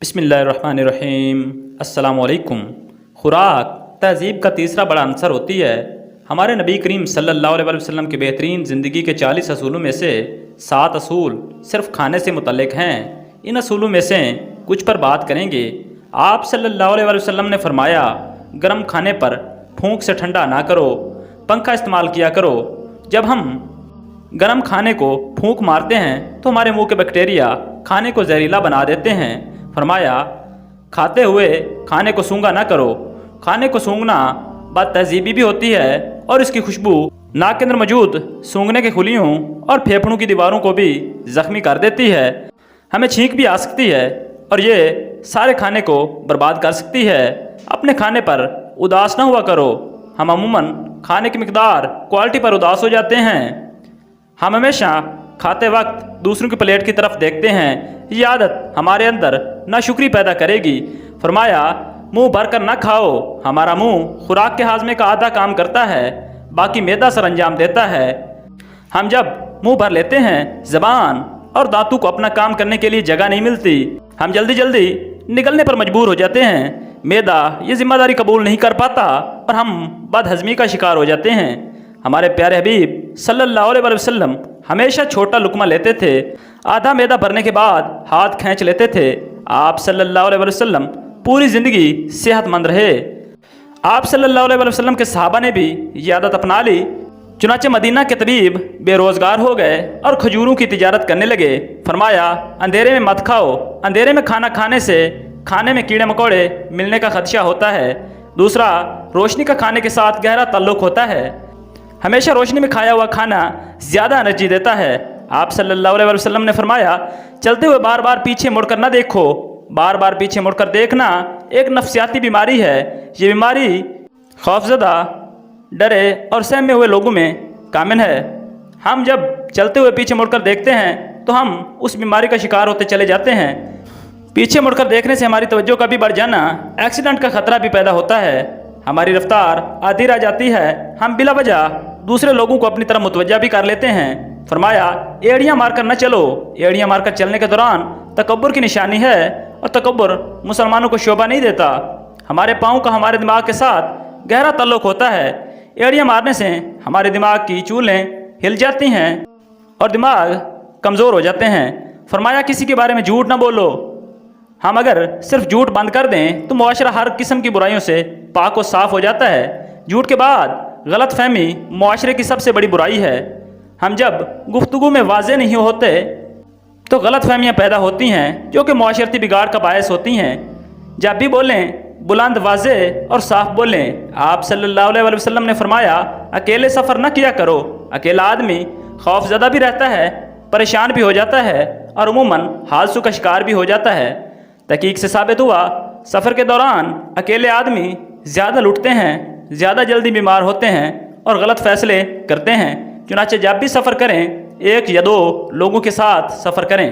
बिस्मिल्लाहिर्रहमानिर्रहीम। अस्सलाम वालेकुम। खुराक तहज़ीब का तीसरा बड़ा अंसर होती है। हमारे नबी करीम सल्लल्लाहु अलैहि वसल्लम की बेहतरीन ज़िंदगी के 40 असूलों में से 7 असूल सिर्फ़ खाने से मुतल्लिक़ हैं। इन असूलों में से कुछ पर बात करेंगे। आप सल्लल्लाहु अलैहि वसल्लम ने फरमाया, गर्म खाने पर फूंक से ठंडा ना करो, पंखा इस्तेमाल किया करो। जब हम गर्म खाने को फूंक मारते हैं तो हमारे मुंह के बैक्टीरिया खाने को जहरीला बना देते हैं। फरमाया, खाते हुए खाने को सूंघा ना करो। खाने को सूंघना बद तहजीबी भी होती है और इसकी खुशबू नाक के अंदर मौजूद सूंघने के खुलियों और फेफड़ों की दीवारों को भी ज़ख्मी कर देती है। हमें छींक भी आ सकती है और ये सारे खाने को बर्बाद कर सकती है। अपने खाने पर उदास ना हुआ करो। हम अमूमन खाने की मिकदार क्वालिटी पर उदास हो जाते हैं। हम हमेशा खाते वक्त दूसरों की प्लेट की तरफ देखते हैं। ये आदत हमारे अंदर नाशुक्री पैदा करेगी। फरमाया, मुंह भर कर ना खाओ। हमारा मुंह खुराक के हाजमे का आधा काम करता है, बाकी मैदा सर अंजाम देता है। हम जब मुंह भर लेते हैं, ज़बान और दांतों को अपना काम करने के लिए जगह नहीं मिलती। हम जल्दी जल्दी निगलने पर मजबूर हो जाते हैं। मैदा ये जिम्मेदारी कबूल नहीं कर पाता और हम बदहज़मी का शिकार हो जाते हैं। हमारे प्यारे हबीब सल्लल्लाहु अलैहि वसल्लम हमेशा छोटा लुकमा लेते थे। आधा मैदा भरने के बाद हाथ खींच लेते थे। आप सल्लल्लाहु अलैहि वसल्लम पूरी ज़िंदगी सेहतमंद रहे। आप सल्लल्लाहु अलैहि वसल्लम के सहाबा ने भी ये आदत अपना ली। चुनाचे मदीना के तबीब बेरोज़गार हो गए और खजूरों की तिजारत करने लगे। फरमाया, अंधेरे में मत खाओ। अंधेरे में खाना खाने से खाने में कीड़े मकोड़े मिलने का खदशा होता है। दूसरा, रोशनी का खाने के साथ गहरा ताल्लुक़ होता है। हमेशा रोशनी में खाया हुआ खाना ज़्यादा एनर्जी देता है। आप सल्लल्लाहु अलैहि वसल्लम ने फरमाया, चलते हुए बार बार पीछे मुड़कर ना देखो। बार बार पीछे मुड़कर देखना एक नफ्सियाती बीमारी है। ये बीमारी खौफज़दा, डरे और सहमे हुए लोगों में कामिल है। हम जब चलते हुए पीछे मुड़कर देखते हैं तो हम उस बीमारी का शिकार होते चले जाते हैं। पीछे मुड़कर देखने से हमारी तवज्जो का भी बढ़ जाना, एक्सीडेंट का खतरा भी पैदा होता है। हमारी रफ्तार आधी रह जाती है। हम बिला वजह दूसरे लोगों को अपनी तरफ मुतवज्जा भी कर लेते हैं। फरमाया, एड़ियाँ मारकर न चलो। एड़ियाँ मारकर चलने के दौरान तकब्बुर की निशानी है और तकब्बुर मुसलमानों को शोभा नहीं देता। हमारे पाँव का हमारे दिमाग के साथ गहरा ताल्लुक़ होता है। एड़ियाँ मारने से हमारे दिमाग की चूलें हिल जाती हैं और दिमाग कमज़ोर हो जाते हैं। फरमाया, किसी के बारे में झूठ ना बोलो। हम अगर सिर्फ झूठ बंद कर दें तो मुआशरा हर किस्म की बुराइयों से पाक और साफ़ हो जाता है। झूठ के बाद गलत फहमी मुआशरे की सबसे बड़ी बुराई है। हम जब गुफ्तगू में वाज़े नहीं होते तो गलत फहमियाँ पैदा होती हैं जो कि मुआशरती बिगाड़ का बायस होती हैं। जब भी बोलें बुलंद, वाज़े और साफ बोलें। आप सल्लल्लाहु अलैहि वसल्लम ने फरमाया, अकेले सफ़र न किया करो। अकेला आदमी खौफज़दा भी रहता है, परेशान भी हो जाता है और अमूमन हादसों का शिकार भी हो जाता है। तहकीक से साबित हुआ, सफ़र के दौरान अकेले आदमी ज़्यादा लुटते हैं, ज़्यादा जल्दी बीमार होते हैं और गलत फ़ैसले करते हैं। चुनाचे जब भी सफ़र करें, 1 या 2 लोगों के साथ सफ़र करें।